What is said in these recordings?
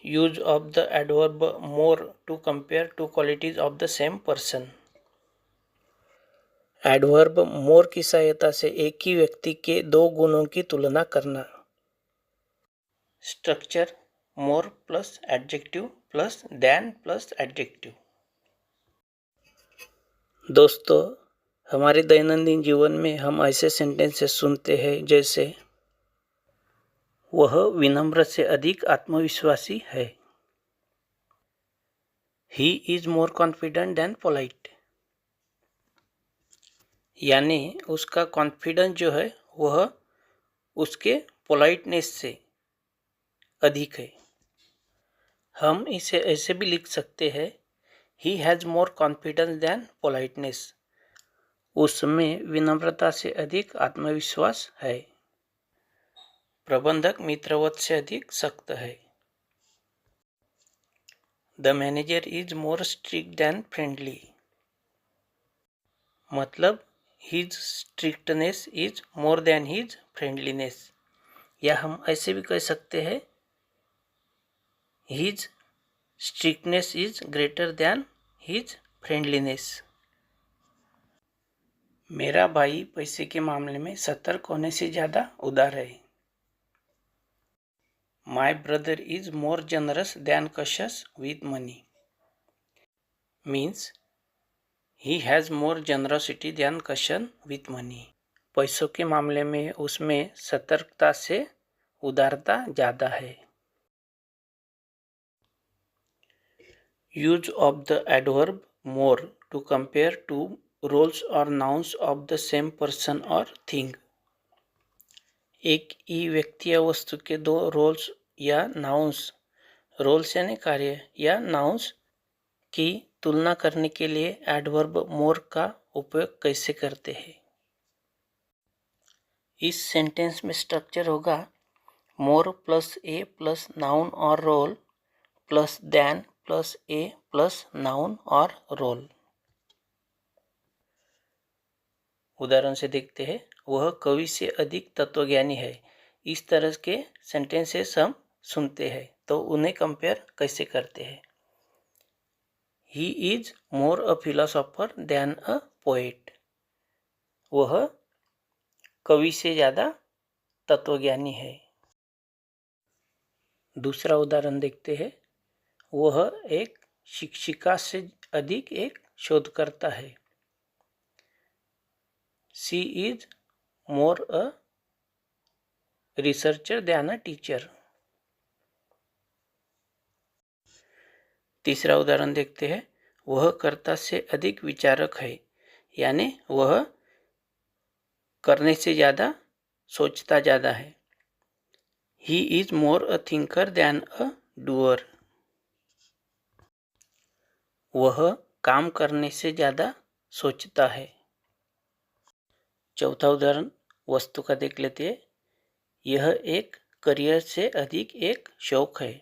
use of the adverb more to compare two qualities of the same person. Adverb more की सहायता से एक ही व्यक्ति के दो गुणों की तुलना करना. Structure more plus adjective plus than plus adjective. दोस्तों, हमारे दैनंदिन जीवन में हम ऐसे सेंटेंसेस सुनते हैं जैसे वह विनम्र से अधिक आत्मविश्वासी है. He is more confident then polite. यानी उसका कॉन्फिडेंस जो है वह उसके पोलाइटनेस से अधिक है. हम इसे ऐसे भी लिख सकते हैं, he has more confidence than politeness. उसमें विनम्रता से अधिक आत्मविश्वास है. प्रबंधक मित्रवत से अधिक सख्त है. The manager is more strict than friendly. मतलब his strictness is more than his friendliness. या हम ऐसे भी कह सकते हैं, his strictness is greater than his friendliness. मेरा भाई पैसे के मामले में सतर्क होने से ज़्यादा उदार है. My brother is more generous than cautious with money. Means he has more generosity than caution with money. पैसों के मामले में उसमें सतर्कता से उदारता ज़्यादा है. Use of the adverb more to compare two roles or nouns of the same person or thing. एक ही व्यक्ति या वस्तु के दो रोल्स या नाउंस, रोल्स यानी कार्य या नाउंस की तुलना करने के लिए एडवर्ब मोर का उपयोग कैसे करते हैं. इस सेंटेंस में स्ट्रक्चर होगा मोर प्लस ए प्लस नाउन और रोल प्लस देन प्लस ए प्लस नाउन और रोल. उदाहरण से देखते हैं, वह कवि से अधिक तत्वज्ञानी है. इस तरह के सेंटेंसेस हम सुनते हैं, तो उन्हें कंपेयर कैसे करते हैं. He is more a philosopher than a poet. वह कवि से ज़्यादा तत्वज्ञानी है. दूसरा उदाहरण देखते हैं, वह एक शिक्षिका से अधिक एक शोधकर्ता है. She is more a researcher than a teacher. तीसरा उदाहरण देखते हैं, वह कर्ता से अधिक विचारक है. यानी वह करने से ज़्यादा सोचता ज़्यादा है. He is more a thinker than a doer. वह काम करने से ज़्यादा सोचता है. चौथा उदाहरण वस्तु का देख लेते हैं. यह एक करियर से अधिक एक शौक है.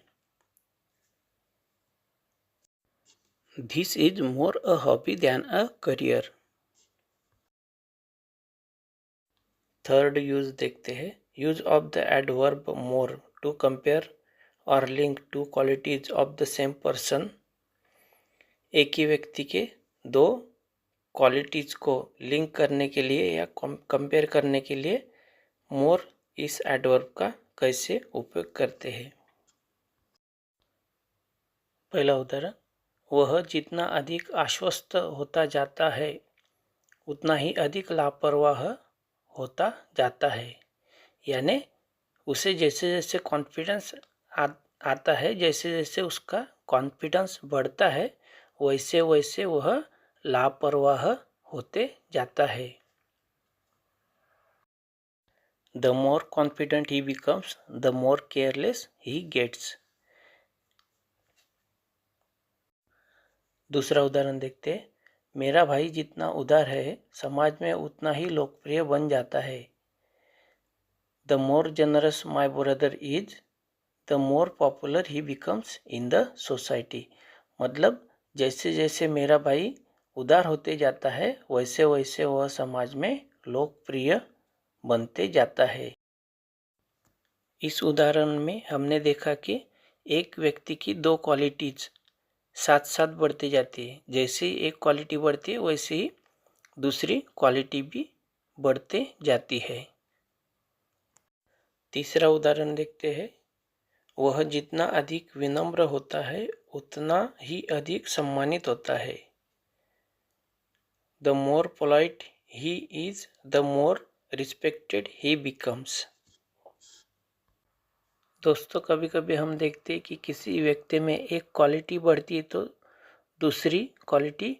This is more a hobby than a career. Third use देखते हैं, use of the adverb more to compare और link two qualities of the same person. एक ही व्यक्ति के दो क्वालिटीज को लिंक करने के लिए या कंपेयर करने के लिए मोर इस एडवर्ब का कैसे उपयोग करते हैं. पहला उदाहरण, वह जितना अधिक आश्वस्त होता जाता है उतना ही अधिक लापरवाह होता जाता है. यानी उसे जैसे जैसे कॉन्फिडेंस आता है, जैसे जैसे उसका कॉन्फिडेंस बढ़ता है, वैसे वैसे वह लापरवाह होते जाता है. The more confident he becomes, the more careless he gets. दूसरा उदाहरण देखते हैं, मेरा भाई जितना उदार है समाज में उतना ही लोकप्रिय बन जाता है. The more generous my brother is, the more popular he becomes in the society. मतलब जैसे जैसे मेरा भाई उदार होते जाता है वैसे वैसे वह समाज में लोकप्रिय बनते जाता है. इस उदाहरण में हमने देखा कि एक व्यक्ति की दो क्वालिटीज साथ साथ बढ़ती जाती है। जैसे ही एक क्वालिटी बढ़ती है वैसे ही दूसरी क्वालिटी भी बढ़ते जाती है। तीसरा उदाहरण देखते हैं। वह जितना अधिक विनम्र होता है उतना ही अधिक सम्मानित होता है। The more polite he is, the more respected he becomes. दोस्तों, कभी कभी हम देखते हैं कि किसी व्यक्ति में एक क्वालिटी बढ़ती है तो दूसरी क्वालिटी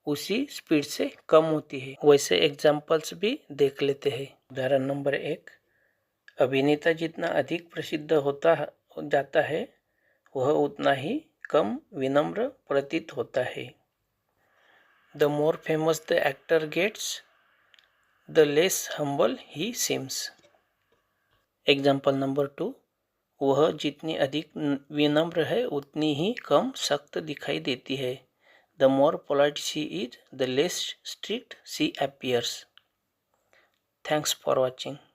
उसी स्पीड से कम होती है। वैसे एग्जाम्पल्स भी देख लेते हैं। उदाहरण नंबर 1, अभिनेता जितना अधिक प्रसिद्ध होता जाता है वह उतना ही कम विनम्र प्रतीत होता है। The more famous the actor gets, the less humble he seems. Example number 2, वह जितनी अधिक विनम्र है उतनी ही कम सख्त दिखाई देती है। The more polite she is, the less strict she appears. Thanks for watching.